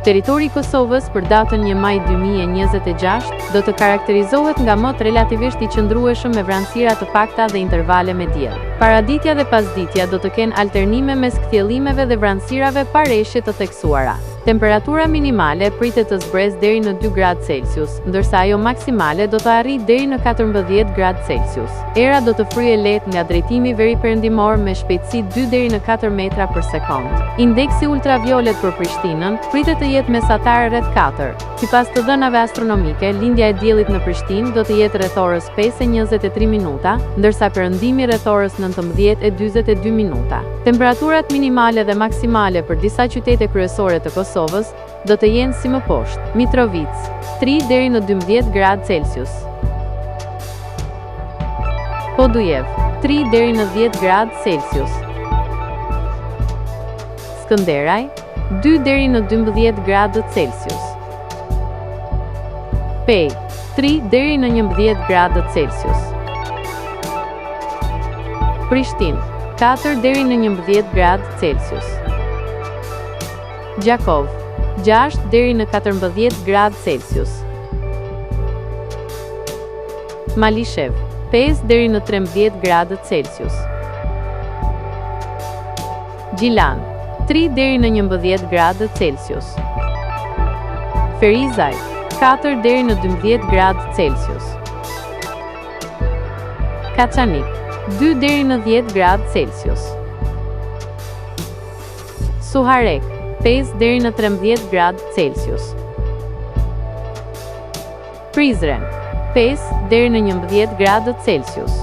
Territori i Kosovës për datën 1 maj 2026 do të karakterizohet nga mot relativisht i qëndrueshëm me vranësira të pakta dhe intervale me diell. Paraditja dhe pasditja do të kenë alternime mes kthjellimeve dhe vranësirave pa reshje të theksuara. Temperatura minimale pritet të zbresë deri në 2 gradë Celsius, ndërsa ajo maksimale do të arrijë deri në 14 gradë Celsius. Era do të fryejë lehtë nga drejtimi veriperëndimor me shpejtësi 2 deri në 4 metra për sekond. Indeksi ultraviolet për Prishtinën pritet të jetë mesatar rreth 4. Sipas të dhënave astronomike, lindja e diellit në Prishtinë do të jetë rreth orës 5:23 minuta, ndërsa perëndimi rreth orës 19:42 minuta. Temperaturat minimale dhe maksimale për disa qytete kryesore të Kosovës do të jenë si më poshtë: Mitrovica 3 deri në 12 gradë Celsius, Podujev 3 deri në 10 gradë Celsius, Skënderaj 2 deri në 12 gradë Celsius, Pej 3 deri në 11 gradë Celsius, Prishtinë 4 deri në 11 gradë Celsius, Gjakov 6 deri në 14 gradë Celsius, Malishev 5 deri në 13 gradë Celsius, Gjilan 3 deri në 11 gradë Celsius, Ferizaj 4 deri në 12 gradë Celsius, Kaçanik 2 deri në 10 gradë Celsius, Suharek 5 deri në 13 gradë Celsius, Prizren 5 deri në 11 gradë Celsius,